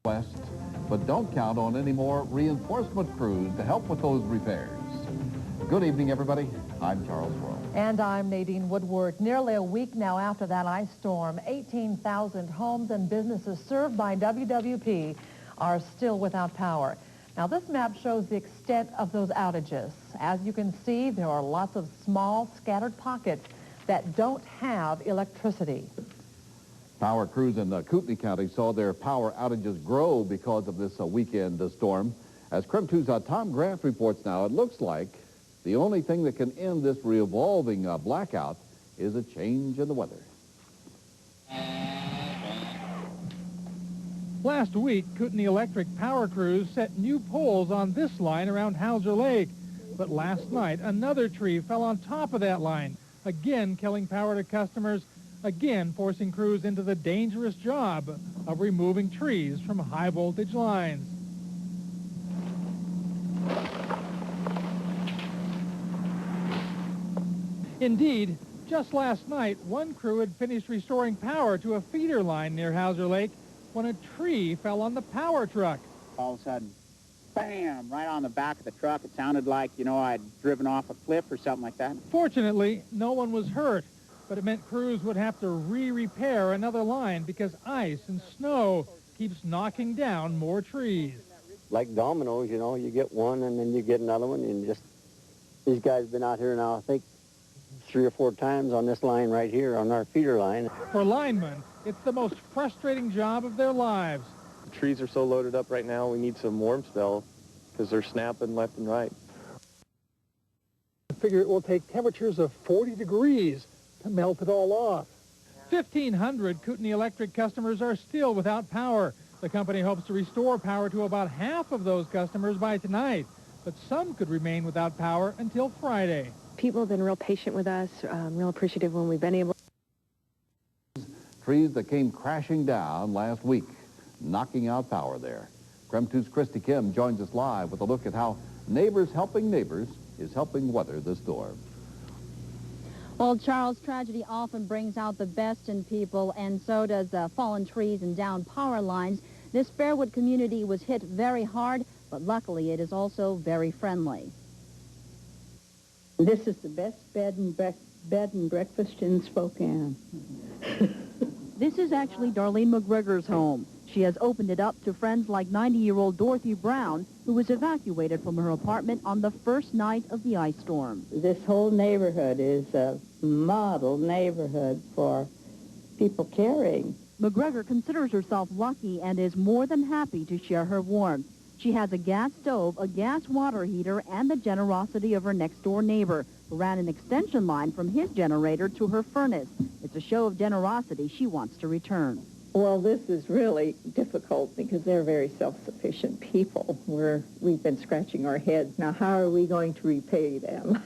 West, but don't count on any more reinforcement crews to help with those repairs. Good evening, everybody. I'm Charles Rowe. And I'm Nadine Woodward. Nearly a week now after that ice storm, 18,000 homes and businesses served by WWP are still without power. Now, this map shows the extent of those outages. As you can see, there are lots of small, scattered pockets that don't have electricity. Power crews in Kootenai County saw their power outages grow because of this weekend storm. As KREM 2's Tom Grant reports now, it looks like the only thing that can end this revolving blackout is a change in the weather. Last week, Kootenai Electric power crews set new poles on this line around Hauser Lake. But last night, another tree fell on top of that line, again killing power to customers, again forcing crews into the dangerous job of removing trees from high-voltage lines. Indeed, just last night, one crew had finished restoring power to a feeder line near Hauser Lake when a tree fell on the power truck. All of a sudden, bam, right on the back of the truck. It sounded like, you know, I'd driven off a cliff or something like that. Fortunately, no one was hurt, but it meant crews would have to re-repair another line because ice and snow keeps knocking down more trees. Like dominoes, you know, you get one and then you get another one, and just, these guys have been out here now, I think, 3 or 4 times on this line right here, on our feeder line. For linemen, it's the most frustrating job of their lives. The trees are so loaded up right now, we need some warm spell because they're snapping left and right. I figure it will take temperatures of 40 degrees to melt it all off. 1,500 Kootenai Electric customers are still without power. The company hopes to restore power to about half of those customers by tonight, but some could remain without power until Friday. People have been real patient with us, real appreciative when we've been able. Trees that came crashing down last week, knocking out power there. KREM 2's Christy Kim joins us live with a look at how Neighbors Helping Neighbors is helping weather the storm. Well, Charles, tragedy often brings out the best in people, and so does fallen trees and down power lines. This Fairwood community was hit very hard, but luckily it is also very friendly. This is the best bed and breakfast in Spokane. This is actually Darlene McGregor's home. She has opened it up to friends like 90-year-old Dorothy Brown, who was evacuated from her apartment on the first night of the ice storm. This whole neighborhood is a model neighborhood for people caring. McGregor considers herself lucky and is more than happy to share her warmth. She has a gas stove, a gas water heater, and the generosity of her next-door neighbor, who ran an extension line from his generator to her furnace. It's a show of generosity she wants to return. Well, this is really difficult because they're very self-sufficient people. We've been scratching our heads. Now, how are we going to repay them?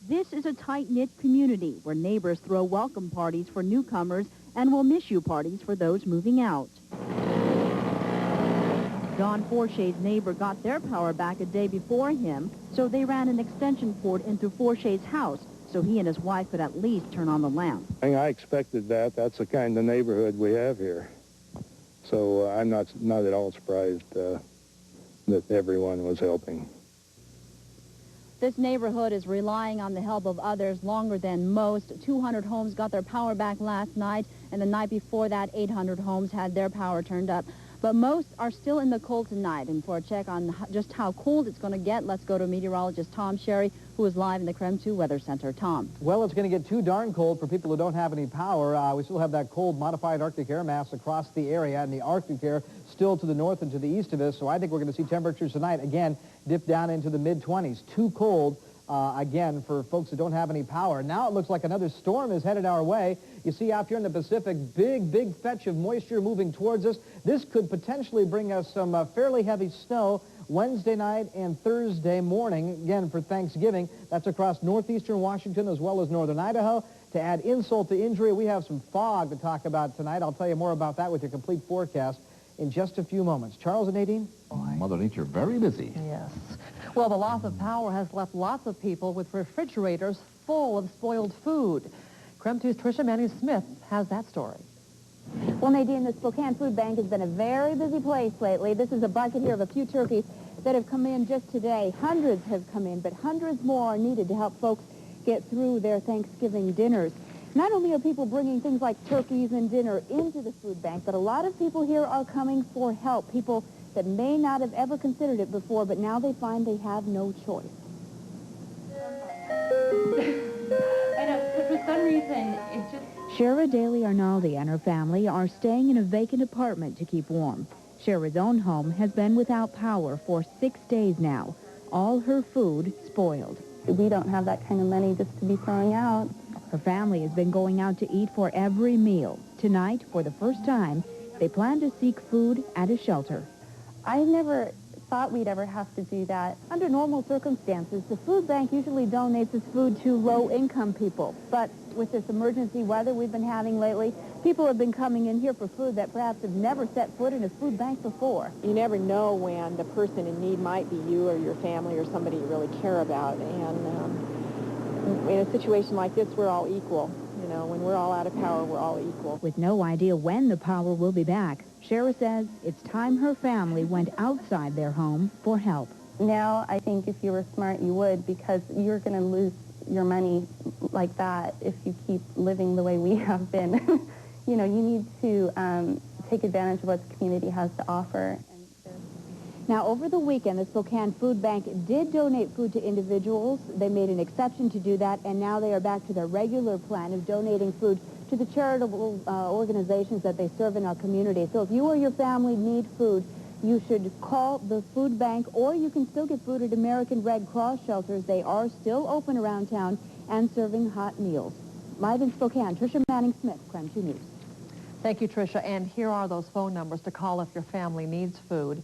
This is a tight-knit community where neighbors throw welcome parties for newcomers and will miss you parties for those moving out. Don Forshay's neighbor got their power back a day before him, so they ran an extension cord into Forshay's house so he and his wife could at least turn on the lamp. I expected that. That's the kind of neighborhood we have here. So I'm not at all surprised that everyone was helping. This neighborhood is relying on the help of others longer than most. 200 homes got their power back last night, and the night before that, 800 homes had their power turned up. But most are still in the cold tonight. And for a check on just how cold it's going to get, let's go to meteorologist Tom Sherry, who is live in the KREM 2 Weather Center. Tom. Well, it's going to get too darn cold for people who don't have any power. We still have that cold modified Arctic air mass across the area, and the Arctic air still to the north and to the east of us. So I think we're going to see temperatures tonight, again, dip down into the mid-20s. Too cold. Again, for folks who don't have any power. Now it looks like another storm is headed our way. You see out here in the Pacific, big fetch of moisture moving towards us. This could potentially bring us some fairly heavy snow Wednesday night and Thursday morning, again, for Thanksgiving. That's across northeastern Washington as well as northern Idaho. To add insult to injury, we have some fog to talk about tonight. I'll tell you more about that with your complete forecast in just a few moments. Charles and Nadine? Mother Nature very busy. Yes. Well, the loss of power has left lots of people with refrigerators full of spoiled food. KREM 2's Tricia Manning-Smith has that story. Well, Nadine, the Spokane Food Bank has been a very busy place lately. This is a bucket here of a few turkeys that have come in just today. Hundreds have come in, but hundreds more are needed to help folks get through their Thanksgiving dinners. Not only are people bringing things like turkeys and dinner into the food bank, but a lot of people here are coming for help. People that may not have ever considered it before, but now they find they have no choice. I know, but for some reason, it just... Shara Daly Arnaldi and her family are staying in a vacant apartment to keep warm. Shara's own home has been without power for 6 days now. All her food spoiled. We don't have that kind of money just to be throwing out. Her family has been going out to eat for every meal. Tonight, for the first time, they plan to seek food at a shelter. I never thought we'd ever have to do that. Under normal circumstances, the food bank usually donates its food to low-income people. But with this emergency weather we've been having lately, people have been coming in here for food that perhaps have never set foot in a food bank before. You never know when the person in need might be you or your family or somebody you really care about. And in a situation like this, we're all equal. You know, when we're all out of power, we're all equal. With no idea when the power will be back, Shara says it's time her family went outside their home for help. Now, I think if you were smart, you would, because you're going to lose your money like that if you keep living the way we have been. You know, you need to take advantage of what the community has to offer. Now, over the weekend, the Spokane Food Bank did donate food to individuals. They made an exception to do that, and now they are back to their regular plan of donating food to the charitable organizations that they serve in our community. So if you or your family need food, you should call the food bank, or you can still get food at American Red Cross shelters. They are still open around town and serving hot meals. Live in Spokane, Tricia Manning-Smith, KREM 2 News. Thank you, Tricia. And here are those phone numbers to call if your family needs food.